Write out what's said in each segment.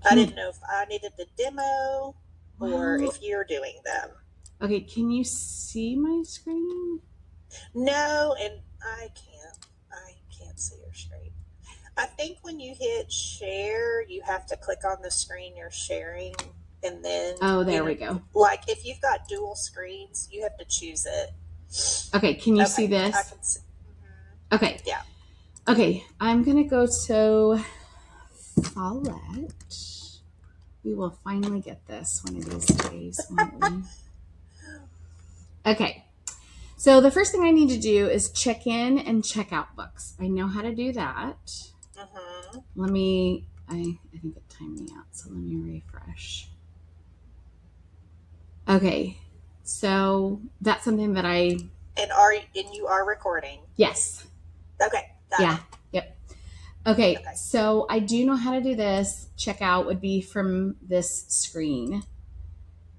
I didn't know if I needed to demo or Well, if you're doing them. okay, can you see my screen? No, and I can't see your screen. I think when you hit share, you have to click on the screen you're sharing, and then Oh, there we go. like if you've got dual screens, you have to choose it. Okay, can you see Okay, I this? can see. Okay. Yeah. Okay, I'm going to go to Follett. We will finally get this one of these days, won't we? Okay. So the first thing I need to do is check in and check out books. I know how to do that. I think it timed me out, so let me refresh. Okay. So that's something that And you are recording. yes. Okay. Got it. Yep. Okay. Okay. So I do know how to do this. Checkout would be from this screen.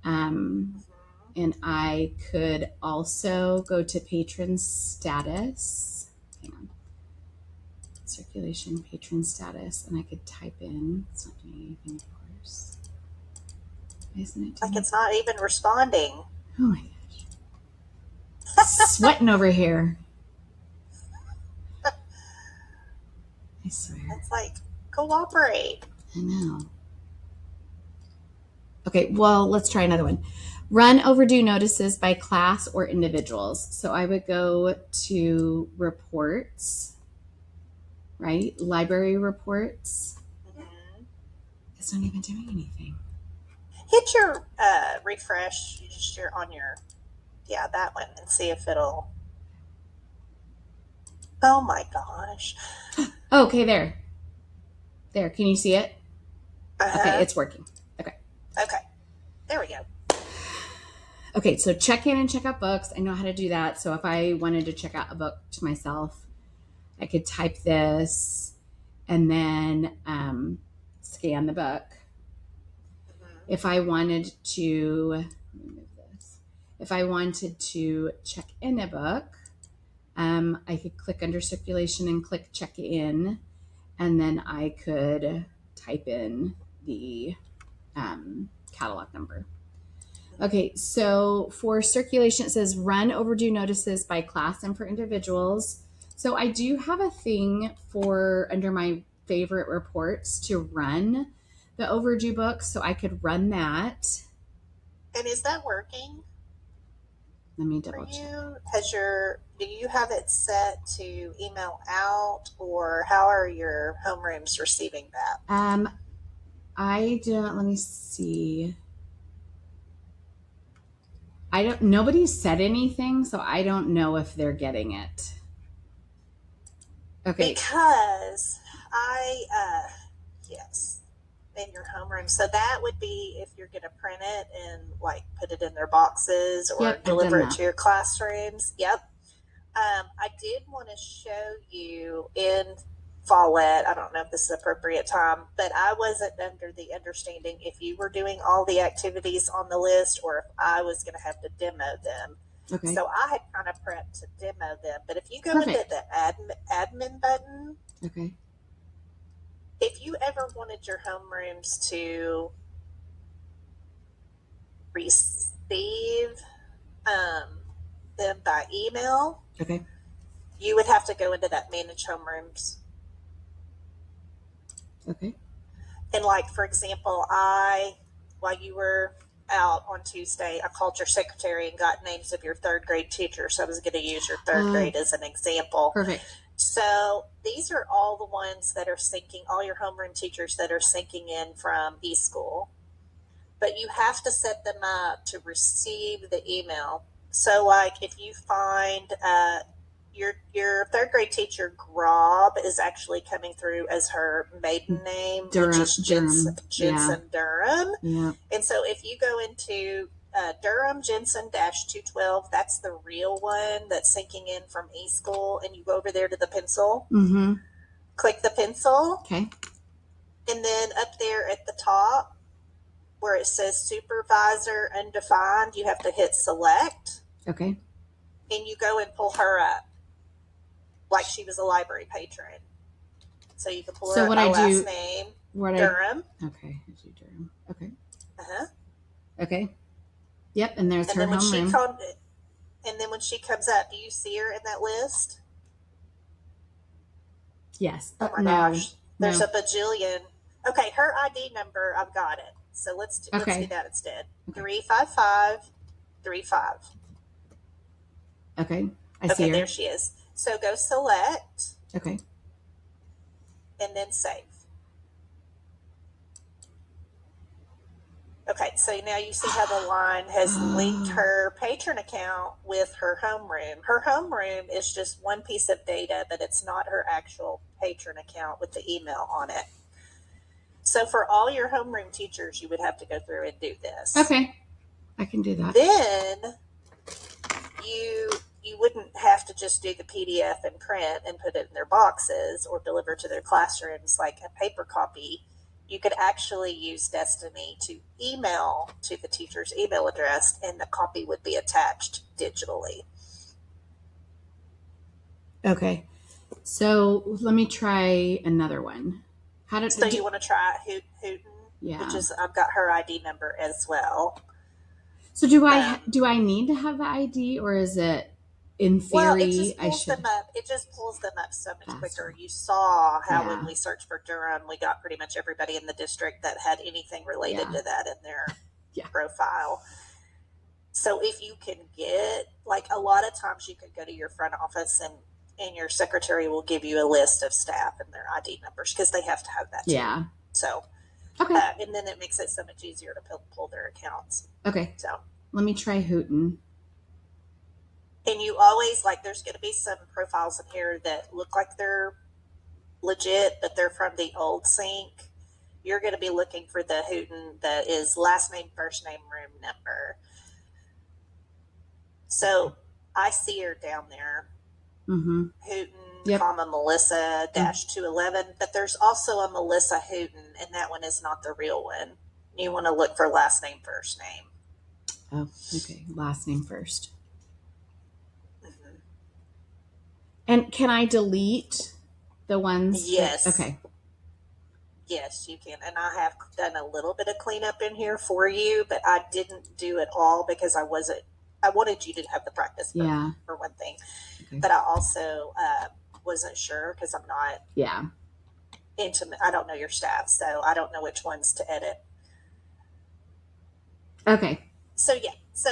And I could also go to patron status. Hang on. Circulation patron status. And I could type in. It's not doing anything, of course. Why isn't it doing Like it's not even responding. Oh my gosh. Sweating over here. I swear. It's like cooperate. I know. Okay, well, let's try another one. Run overdue notices by class or individuals. So I would go to reports, right? Library reports. It's not even doing anything. Hit your refresh. You're on your that one and see if it'll. Oh my gosh. Okay, there. There, can you see it? Uh-huh. Okay, it's working. Okay. Okay. There we go. Okay, so check in and check out books. I know how to do that. So if I wanted to check out a book to myself, I could type this and then scan the book. If I wanted to, remove this. If I wanted to check in a book, I could click under circulation and click check in, and then I could type in the catalog number. Okay, so for circulation, it says run overdue notices by class and for individuals. So I do have a thing for under my favorite reports to run the overdue books, so I could run that. And is that working? Let me double check. Do you have it set to email out, or how are your homerooms receiving that? I don't. Let me see. Nobody's said anything, so I don't know if they're getting it. Okay. Because yes, in your homeroom. So that would be if you're going to print it and like put it in their boxes or deliver it to your classrooms. Yep. I did want to show you in Follett. I don't know if this is appropriate time, but I wasn't under the understanding if you were doing all the activities on the list or if I was going to have to demo them. Okay. So I had kind of prepped to demo them. But if you go into the admin button, okay. If you ever wanted your homerooms to receive them by email, okay, you would have to go into that manage homerooms. Okay. And like, for example, while you were out on Tuesday, I called your secretary and got names of your third grade teachers. So I was going to use your third grade as an example. Perfect. So these are all the ones that are syncing, all your homeroom teachers that are syncing in from eSchool. But you have to set them up to receive the email. So like if you find your third grade teacher, Grob, is actually coming through as her maiden name, which is Jensen Durham. Yeah. And so if you go into Durham Jensen -212, that's the real one that's syncing in from eSchool, and you go over there to the pencil. Mm-hmm. Click the pencil. Okay. And then up there at the top where it says supervisor undefined, you have to hit select. Okay. And you go and pull her up like she was a library patron. So you can pull her up by last name. Durham. Okay, I do Durham. Okay. Uh-huh. Okay. Yep, and there's her homeroom. And then when she comes up, do you see her in that list? Yes. Oh my gosh. There's a bajillion. Okay, her ID number, I've got it. So let's do that instead. Okay. 35535. Okay. I see her. There she is. So go select. Okay. And then save. Okay, so now you see how the line has linked her patron account with her homeroom. Her homeroom is just one piece of data, but it's not her actual patron account with the email on it. So for all your homeroom teachers, you would have to go through and do this. Okay, I can do that. Then you wouldn't have to just do the PDF and print and put it in their boxes or deliver to their classrooms like a paper copy. You could actually use Destiny to email to the teacher's email address, and the copy would be attached digitally. Okay, so let me try another one. So you want to try Hooten? Yeah. Which is, I've got her ID number as well. So do I need to have the ID, or is it in theory? Well, it just pulls them up. It just pulls them up so much quicker. You saw how when we searched for Durham, we got pretty much everybody in the district that had anything related to that in their profile. So if you can get, like, a lot of times you can go to your front office and your secretary will give you a list of staff and their ID numbers because they have to have that too. Yeah. So, and then it makes it so much easier to pull their accounts. Okay. So let me try Hooten. And you always, like, there's going to be some profiles in here that look like they're legit, but they're from the old sync. You're going to be looking for the Hooten that is last name, first name, room number. So I see her down there. Mm-hmm. Hooten, comma, Melissa -211. But there's also a Melissa Hooten, and that one is not the real one. You want to look for last name, first name. Oh, okay. Last name first. And can I delete the ones? Yes. Okay. Yes, you can. And I have done a little bit of cleanup in here for you, but I didn't do it all because I wanted you to have the practice for one thing. Okay. But I also wasn't sure because I'm not intimate. I don't know your staff, so I don't know which ones to edit. Okay. So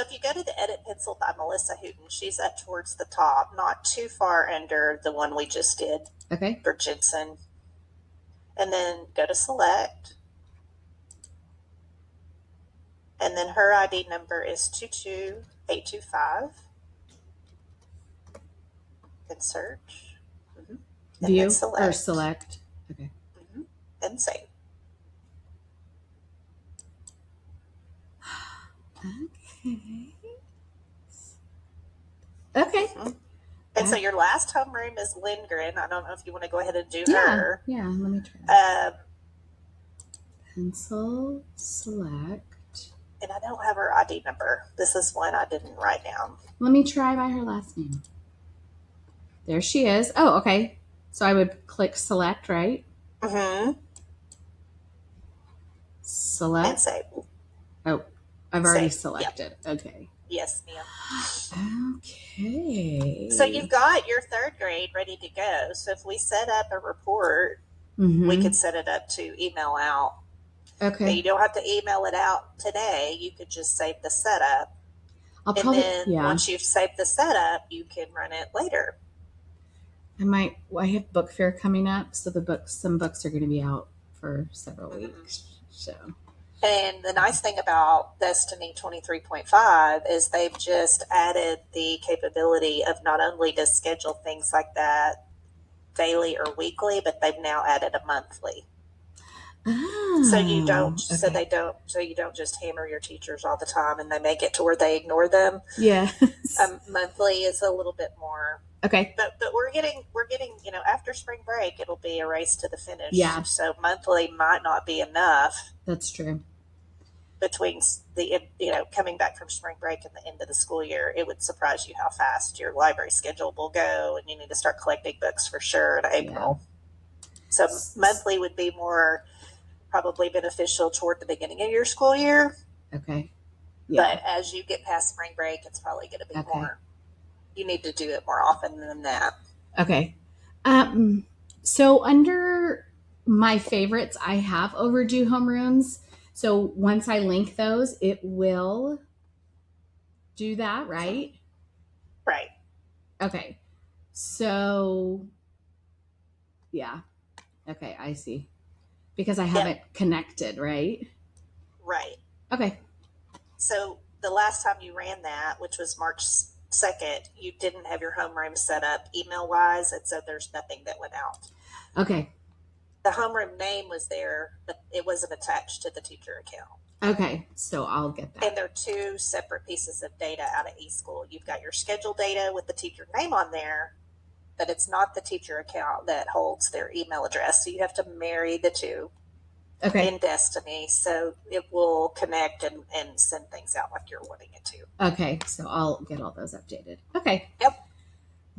if you go to the Edit Pencil by Melissa Hooten, she's up towards the top, not too far under the one we just did for Jensen. And then go to Select. And then her ID number is 22825. And search. And View or select. Okay. And save. Okay. And so your last homeroom is Lindgren. I don't know if you want to go ahead and do her. Yeah, let me try. Pencil, select. And I don't have her ID number. This is one I didn't write down. Let me try by her last name. There she is. Oh, okay. So I would click select, right? Mm-hmm. Select. And save. Oh, I've already selected. Yep. Okay. Yes, ma'am. Okay. So you've got your third grade ready to go. So if we set up a report, we could set it up to email out. Okay. Now, you don't have to email it out today. You could just save the setup. Once you've saved the setup, you can run it later. I have book fair coming up, so some books are going to be out for several weeks. So. And the nice thing about Destiny 23.5 is they've just added the capability of not only to schedule things like that daily or weekly, but they've now added a monthly. Oh, so you don't just hammer your teachers all the time and they make it to where they ignore them. Yeah. Monthly is a little bit more. Okay. But we're getting, after spring break, it'll be a race to the finish. Yeah. So monthly might not be enough. That's true. Between coming back from spring break and the end of the school year, it would surprise you how fast your library schedule will go, and you need to start collecting books for sure in April. Yeah. So monthly would be more probably beneficial toward the beginning of your school year. Okay. Yeah. But as you get past spring break, it's probably going to be Okay. more. You need to do it more often than that. Okay. So under my favorites, I have overdue homerooms. So once I link those, it will do that, right? Right. Okay. So, yeah. Okay, I see. Because I haven't connected, right? Right. Okay. So the last time you ran that, which was March 2nd, you didn't have your homeroom set up email-wise, and so there's nothing that went out. Okay. The homeroom name was there, but it wasn't attached to the teacher account. Okay, so I'll get that. And they're two separate pieces of data out of eSchool. You've got your schedule data with the teacher name on there, but it's not the teacher account that holds their email address. So you have to marry the two in Destiny, so it will connect and send things out like you're wanting it to. Okay, so I'll get all those updated. Okay. Yep.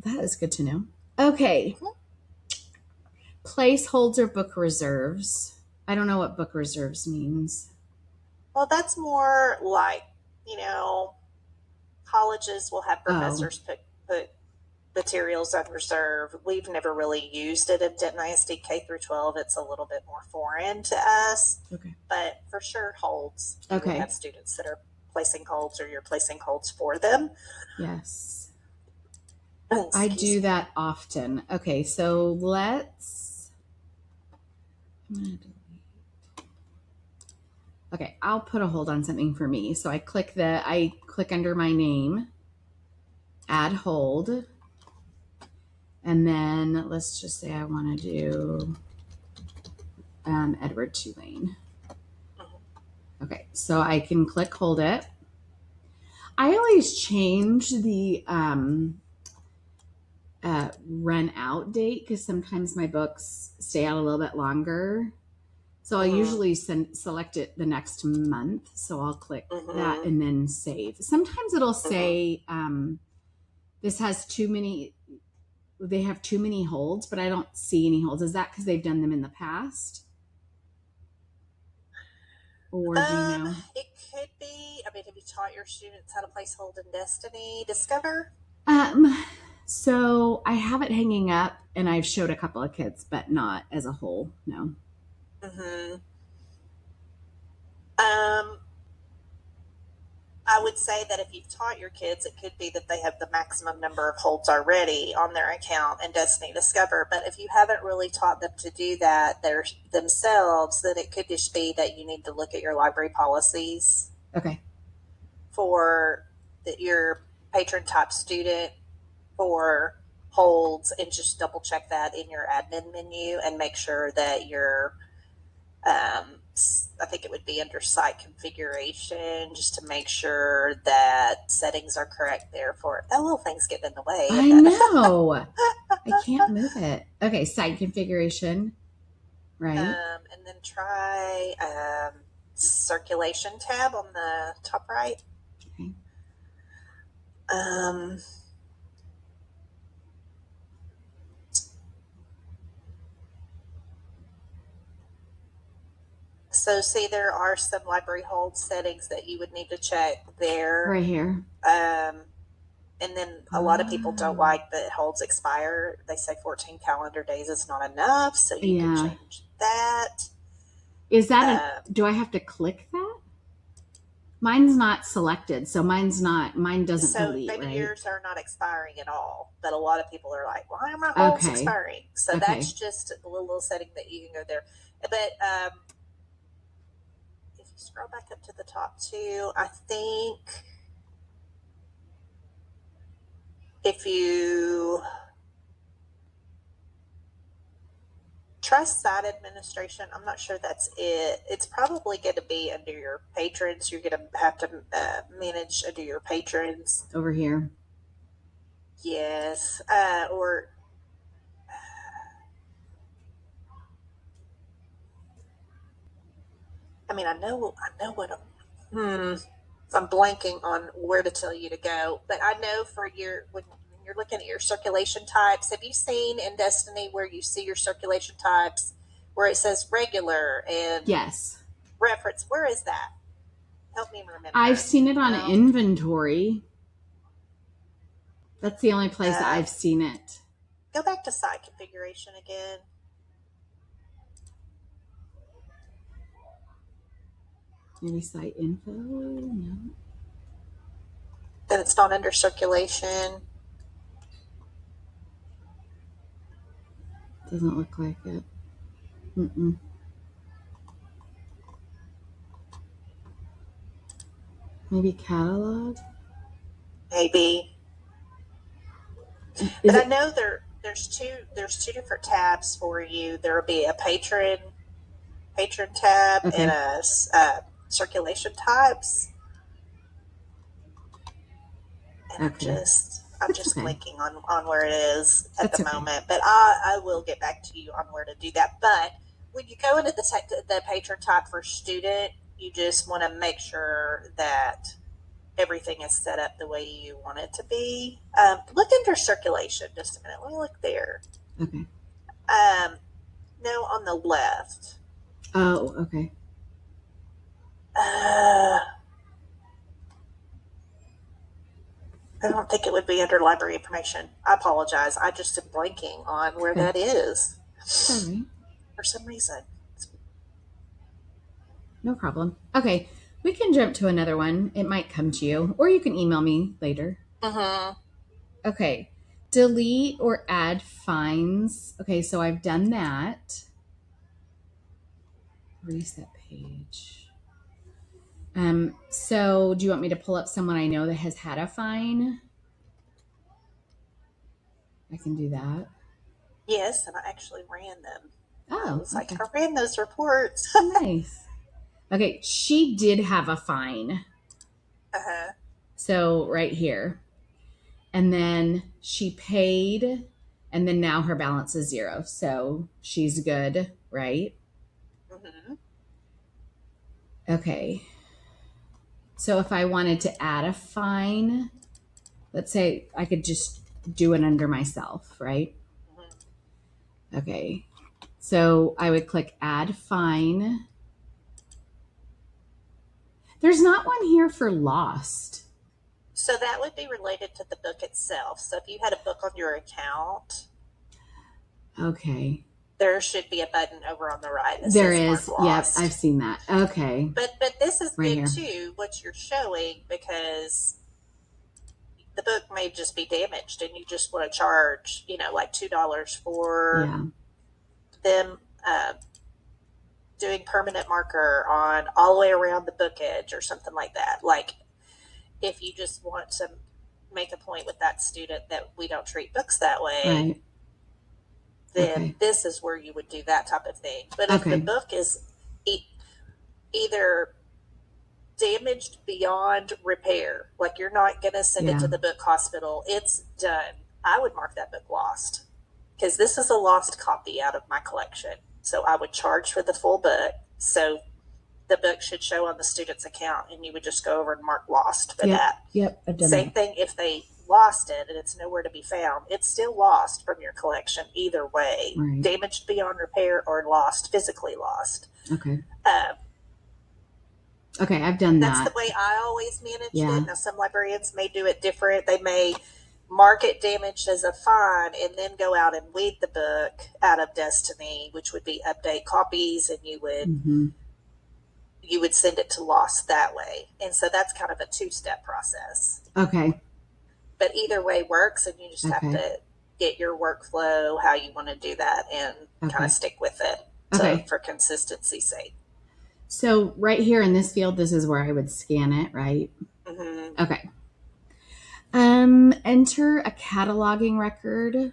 That is good to know. Okay. Mm-hmm. Placeholder book reserves. I don't know what book reserves means. Well, that's more like, colleges will have professors put materials on reserve. We've never really used it at Denton ISD K through 12. It's a little bit more foreign to us. Okay. But for sure, holds. Okay. You have students that are placing holds, or you're placing holds for them. Yes. I do that often. Okay, so let's. Okay, I'll put a hold on something for me. So I click under my name, add hold, and then let's just say I want to do Edward Tulane. Okay, so I can click hold it. I always change the run out date because sometimes my books stay out a little bit longer. So I'll usually select it the next month. So I'll click that and then save. Sometimes it'll say this has too many. They have too many holds, but I don't see any holds. Is that because they've done them in the past? Or do you know? It could be. I mean, have you taught your students how to place hold in Destiny Discover? So I have it hanging up, and I've showed a couple of kids, but not as a whole. No. I would say that if you've taught your kids, it could be that they have the maximum number of holds already on their account in Destiny Discover. But if you haven't really taught them to do that themselves, then it could just be that you need to look at your library policies. Okay. For your patron type student for holds, and just double check that in your admin menu and make sure that your I think it would be under site configuration, just to make sure that settings are correct there for it. That little thing's getting in the way. I know. I can't move it. Okay, site configuration. Right. And then try circulation tab on the top right. Okay. So see, there are some library hold settings that you would need to check there. Right here. And then a lot of people don't like that holds expire. They say 14 calendar days is not enough, so you can change that. Is that do I have to click that? Mine's not selected, so mine doesn't delete, right? So maybe yours are not expiring at all, but a lot of people are like, why are my holds expiring? So that's just a little setting that you can go there. But if you scroll back up to the top too, I think if you try site administration, I'm not sure that's it. It's probably going to be under your patrons. You're going to have to manage under your patrons. Over here. Yes. I know what I'm blanking on where to tell you to go, but I know when you're looking at your circulation types, have you seen in Destiny where you see your circulation types where it says regular and Yes. reference. Where is that? Help me remember. I've seen it on inventory. That's the only place that I've seen it. Go back to site configuration again. Maybe site info? No. Then it's not under circulation. Doesn't look like it. Mm-mm. Maybe catalog? Maybe. But I know there's two different tabs for you. There will be a patron tab and a circulation types. And I'm just blinking on where it is at the moment. But I will get back to you on where to do that. But when you go into the patron type for student, you just want to make sure that everything is set up the way you want it to be. Look under circulation just a minute. Let me look there. Okay. No, on the left. Oh, okay. I don't think it would be under library information. I apologize. I just am blanking on where that is. Sorry. For some reason. No problem. Okay. We can jump to another one. It might come to you, or you can email me later. Okay. Delete or add fines. Okay, so I've done that. Reset page. So do you want me to pull up someone I know that has had a fine? I can do that. Yes, and I actually ran them. Oh, I ran those reports. Nice. Okay, she did have a fine. So right here. And then she paid, and then now her balance is 0. So she's good, right? Okay. So if I wanted to add a fine, let's say I could just do it under myself, right? Okay. So I would click add fine. There's not one here for lost. So that would be related to the book itself. So if you had a book on your account. Okay. There should be a button over on the right. There is. Yep, I've seen that. Okay. But this is good too, what you're showing, because the book may just be damaged and you just want to charge, like $2 for them doing permanent marker on all the way around the book edge or something like that. Like if you just want to make a point with that student that we don't treat books that way. Right. Then this is where you would do that type of thing. But if the book is either damaged beyond repair, like you're not going to send it to the book hospital, it's done, I would mark that book lost, because this is a lost copy out of my collection. So I would charge for the full book. So the book should show on the student's account, and you would just go over and mark lost for that. Yep, I've done Same thing if they lost it and it's nowhere to be found. It's still lost from your collection either way. Right. Damaged beyond repair or lost, physically lost. Okay. Okay, I've done that. That's the way I always managed it. Now, some librarians may do it different. They may mark it damaged as a fine and then go out and weed the book out of Destiny, which would be update copies, and you would you would send it to lost that way. And so that's kind of a 2-step process. Okay. But either way works, and you just have to get your workflow, how you want to do that, and kind of stick with it for consistency's sake. So right here in this field, this is where I would scan it, right? Okay. Enter a cataloging record.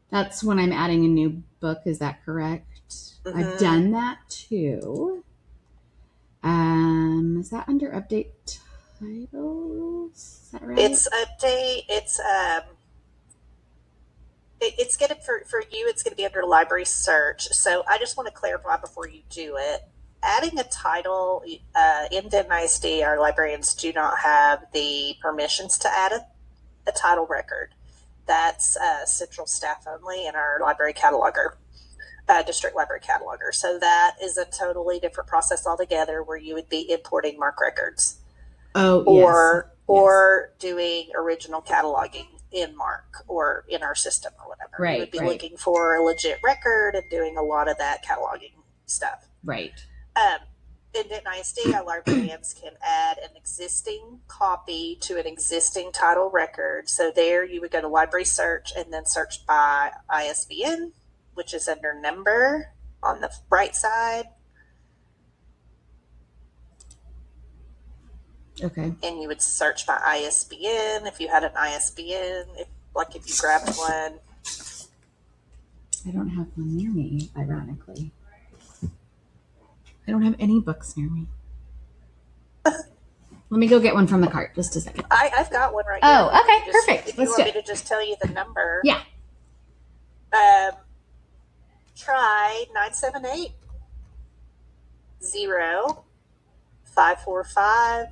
That's when I'm adding a new book. Is that correct? I've done that too. Is that under update titles? Is that right? It's update. It's going to, for you, it's going to be under library search. So I just want to clarify before you do it. Adding a title in Denton ISD, our librarians do not have the permissions to add a title record. That's central staff only and our library cataloger. district library cataloger. So that is a totally different process altogether, where you would be importing MARC records. Oh, or doing original cataloging in MARC or in our system or whatever. Right, you would be looking for a legit record and doing a lot of that cataloging stuff. Right. In Denton ISD, our librarians can add an existing copy to an existing title record. So there you would go to library search and then search by ISBN, which is under number on the right side. Okay. And you would search by ISBN if you had an ISBN, if you grabbed one. I don't have one near me, ironically. I don't have any books near me. Let me go get one from the cart. Just a second. I've got one right here. Oh, okay. Perfect. If you want me to just tell you the number. Yeah. Try 978 545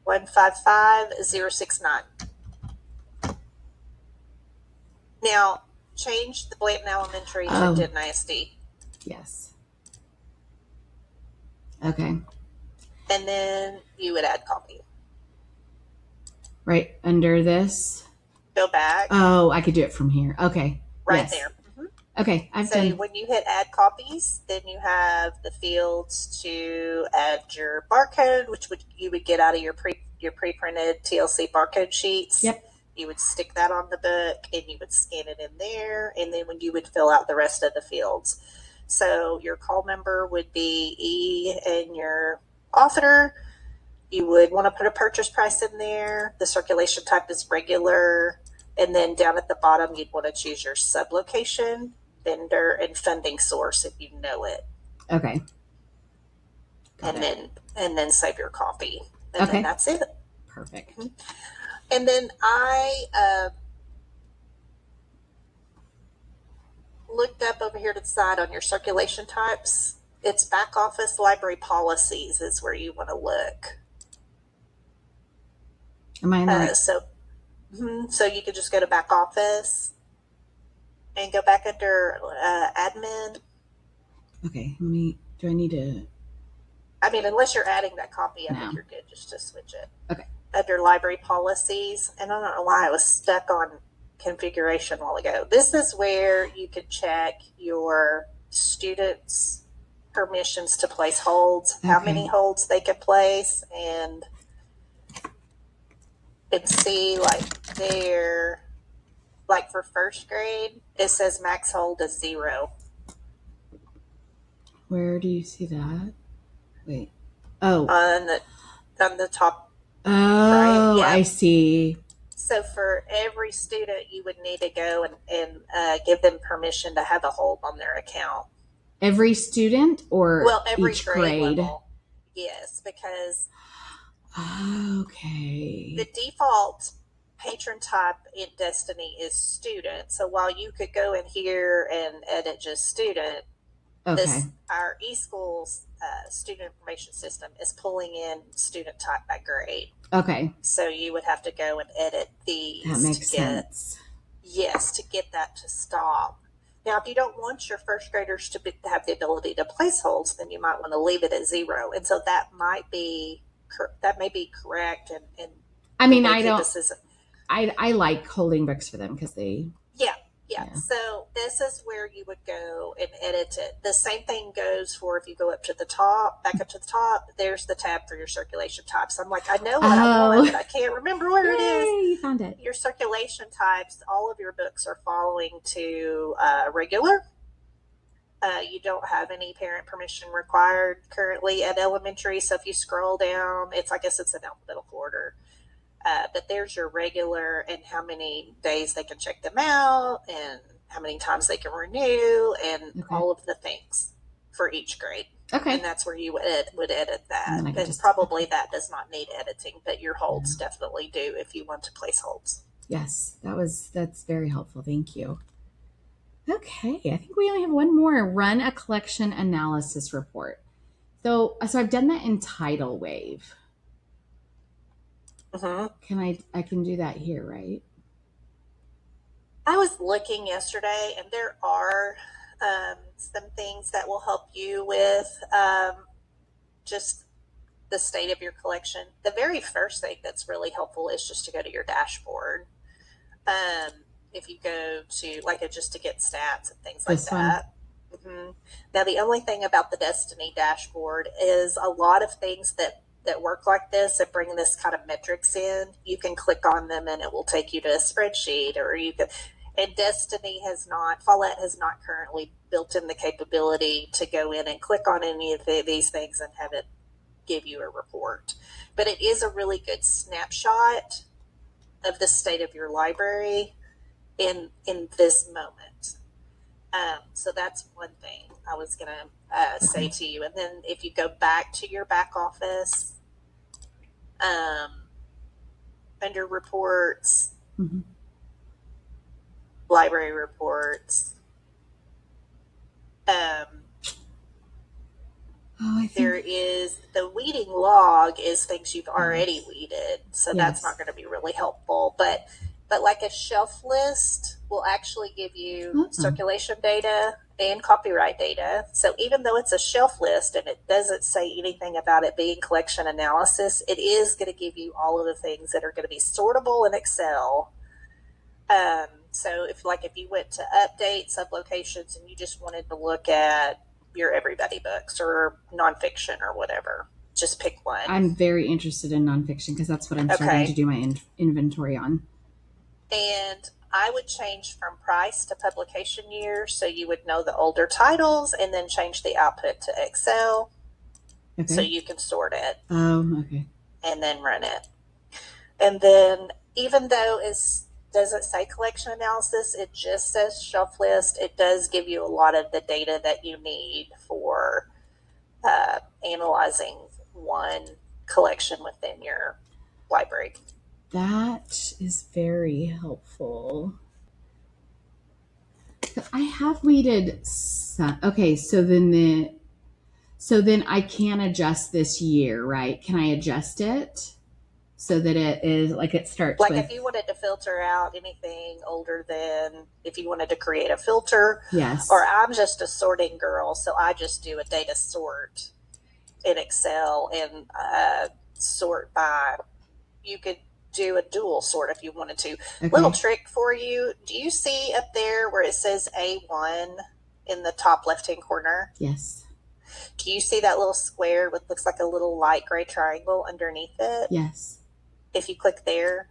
155 069. Now, change the Blanton Elementary to Denton ISD. Yes. Okay. And then you would add copy. Right under this? Go back. Oh, I could do it from here. Okay. Right there. Mm-hmm. Okay, So when you hit add copies, then you have the fields to add your barcode, which you would get out of your pre-printed TLC barcode sheets. Yep. You would stick that on the book and you would scan it in there, and then when you would fill out the rest of the fields. So your call number would be E and your author. You would want to put a purchase price in there. The circulation type is regular. And then down at the bottom, you'd want to choose your sublocation, vendor, and funding source if you know it. Okay. And then save your copy. And then that's it. Perfect. And then I looked up over here to the side on your circulation types. It's back office library policies is where you want to look. Am I right? So you could just go to back office and go back under admin. Okay. Do I need to? I mean, unless you're adding that copy, I think you're good just to switch it. Okay. Under library policies, and I don't know why I was stuck on configuration a while ago. This is where you could check your students' permissions to place holds, how many holds they can place, and see like for first grade, it says max hold is 0. Where do you see that? Wait. Oh. On the top. Oh, right? Yeah. I see. So for every student, you would need to go and give them permission to have a hold on their account. Every student or every each grade? Level. Yes, because the default patron type in Destiny is student. So while you could go in here and edit just student, our eSchool's student information system is pulling in student type by grade. Okay. So you would have to go and edit these. That makes sense. Yes, to get that to stop. Now, if you don't want your first graders to have the ability to place holds, then you might want to leave it at 0. And so that may be correct. And I mean, I like holding books for them because they. Yeah. So this is where you would go and edit it. The same thing goes for if you go back up to the top, there's the tab for your circulation types. I'm like, I know what I want, but I can't remember where it is. You found it. Your circulation types, all of your books are following to regular. You don't have any parent permission required currently at elementary. So if you scroll down, I guess it's in alphabetical order. But there's your regular and how many days they can check them out and how many times they can renew and all of the things for each grade. Okay. And that's where you would edit that. And probably that does not need editing, but your holds definitely do if you want to place holds. Yes, that's very helpful. Thank you. Okay, I think we only have one more. Run a collection analysis report. So I've done that in Tidal Wave. I can do that here, right? I was looking yesterday, and there are some things that will help you with just the state of your collection. The very first thing that's really helpful is just to go to your dashboard. If you go to just to get stats and things like that. Mm-hmm. Now, the only thing about the Destiny dashboard is a lot of things that work like this and bring this kind of metrics in. You can click on them and it will take you to a spreadsheet, or you can. And Follett has not currently built in the capability to go in and click on any of these things and have it give you a report. But it is a really good snapshot of the state of your library in this moment. So that's one thing I was going to say to you. And then if you go back to your back office, under reports, library reports, there is the weeding log is things you've already weeded. So that's not going to be really helpful. But like a shelf list will actually give you circulation data and copyright data. So even though it's a shelf list and it doesn't say anything about it being collection analysis, it is going to give you all of the things that are going to be sortable in Excel. So if you went to update sublocations and you just wanted to look at your everybody books or nonfiction or whatever, just pick one. I'm very interested in nonfiction because that's what I'm starting to do my inventory on. And I would change from price to publication year, so you would know the older titles, and then change the output to Excel, so you can sort it. Oh, okay. And then run it. And then, even though it doesn't say collection analysis, it just says shelf list, it does give you a lot of the data that you need for analyzing one collection within your library. That is very helpful. I have weeded some. Okay, so then I can adjust this year, right? Can I adjust it so that it is it starts if you wanted to filter out anything older than, if you wanted to create a filter. Yes. Or I'm just a sorting girl, so I just do a data sort in Excel and sort by. You could do a dual sort if you wanted to. Little trick for you. Do you see up there where it says A1 in the top left-hand corner? Yes. Do you see that little square with looks like a little light gray triangle underneath it? Yes. If you click there,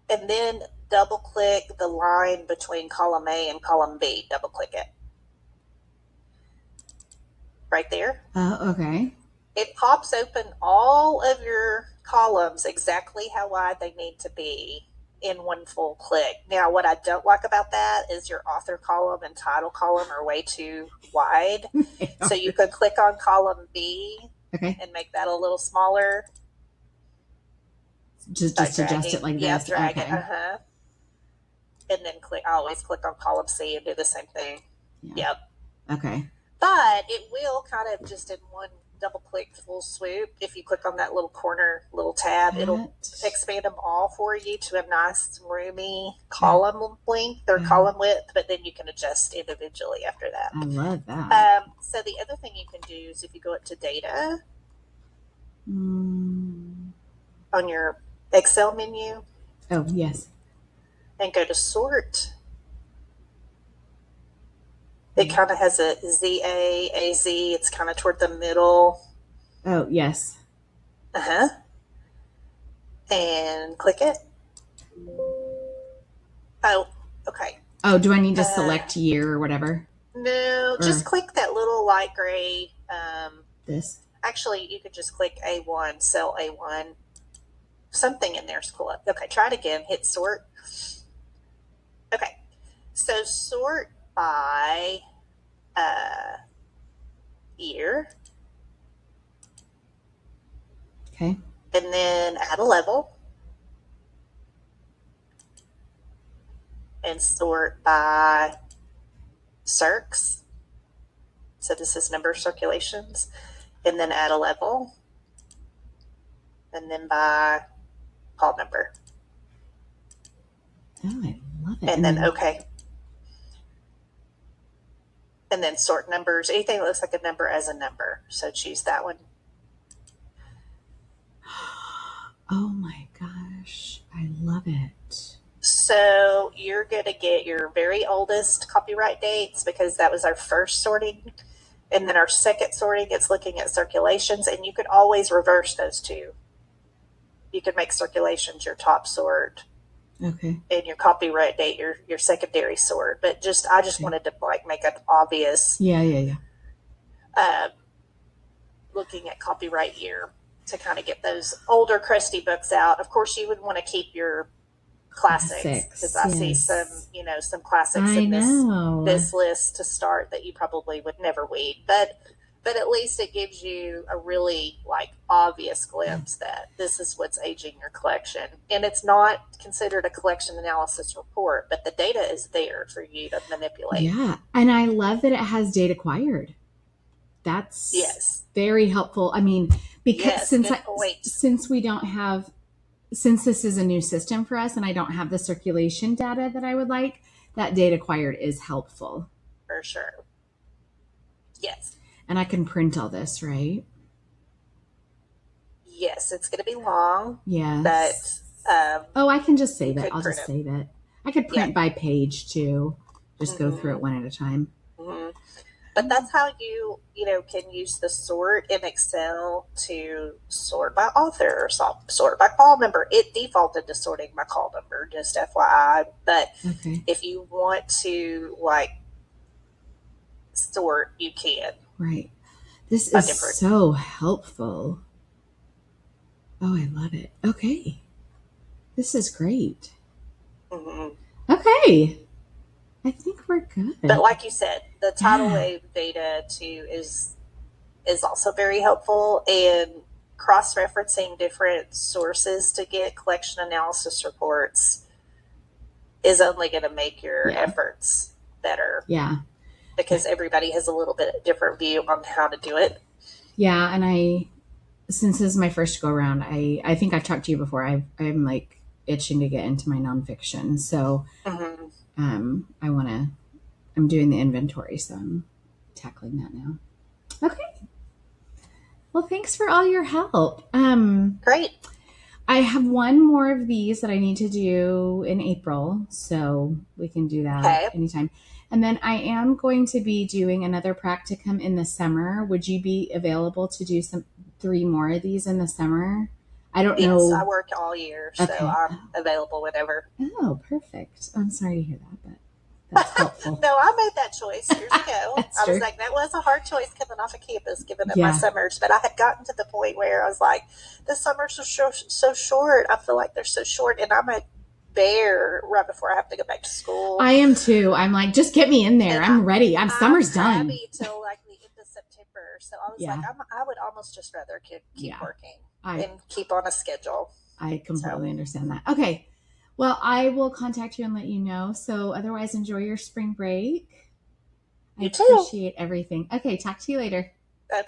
and then double click the line between column A and column B, double click it. Right there. Okay. It pops open all of your columns exactly how wide they need to be in one full click. Now, what I don't like about that is your author column and title column are way too wide. So you could click on column B and make that a little smaller. Just adjust it like this. Drag it. And then I always click on column C and do the same thing. Yep. Okay. But it will kind of just in one double click full swoop. If you click on that little corner little tab, it'll expand them all for you to a nice roomy column length or column width, but then you can adjust individually after that. I love that. So the other thing you can do is if you go up to data on your Excel menu. Oh, yes. And go to sort. It kind of has a ZA, AZ. It's kind of toward the middle. Oh, yes. And click it. Oh, okay. Oh, do I need to select year or whatever? No, just click that little light gray. This? Actually, you could just click A1, cell A1. Something in there is cool. Okay, try it again. Hit sort. Okay. So sort by year. Okay. And then add a level. And sort by circs. So this is number of circulations. And then add a level. And then by call number. Oh, I love it. And then okay. and then sort numbers. Anything that looks like a number as a number. So choose that one. Oh my gosh, I love it. So you're going to get your very oldest copyright dates because that was our first sorting. And then our second sorting, it's looking at circulations, and you could always reverse those two. You could make circulations your top sort. Okay. And your copyright date, your secondary sort. But I just wanted to like make an obvious. Yeah. Looking at copyright year to kind of get those older crusty books out. Of course, you would want to keep your classics because I see some classics in this list to start that you probably would never read, but at least it gives you a really like obvious glimpse that this is what's aging your collection, and it's not considered a collection analysis report, but the data is there for you to manipulate. Yeah, and I love that it has date acquired. That's very helpful. I mean, because since we don't have, since this is a new system for us and I don't have the circulation data that I would like, that date acquired is helpful. For sure. Yes. And I can print all this, right? Yes, it's going to be long. Yes. But I can just save it. I'll just save it. I could print by page too. Just go through it one at a time. Mm-hmm. But that's how you can use the sort in Excel to sort by author or sort by call number. It defaulted to sorting by call number, just FYI. But if you want to like sort, you can. Right. This is so helpful. Oh, I love it. Okay. This is great. Mm-hmm. Okay. I think we're good. But like you said, the tidal wave data too is also very helpful, and cross-referencing different sources to get collection analysis reports is only going to make your efforts better. Yeah. Because everybody has a little bit different view on how to do it. Yeah, and since this is my first go around, I think I've talked to you before. I'm like itching to get into my nonfiction, so I'm doing the inventory, so I'm tackling that now. Okay. Well, thanks for all your help. Great. I have one more of these that I need to do in April, so we can do that anytime. And then I am going to be doing another practicum in the summer. Would you be available to do 3 more of these in the summer? I don't know. Yes, I work all year, so I'm available whenever. Oh, perfect. I'm sorry to hear that, but that's helpful. No, I made that choice years ago. I was like, that was a hard choice coming off of campus, giving up my summers. But I had gotten to the point where I was like, the summers are so short. I feel like they're so short, and I'm a bear right before I have to go back to school. I am too. I'm like, just get me in there. I'm ready. Summer's done. I'm happy till like the end of September. So I was like, I would almost just rather keep working and keep on a schedule. I completely understand that. Okay. Well, I will contact you and let you know. So otherwise, enjoy your spring break. You too. I appreciate everything. Okay. Talk to you later. Okay.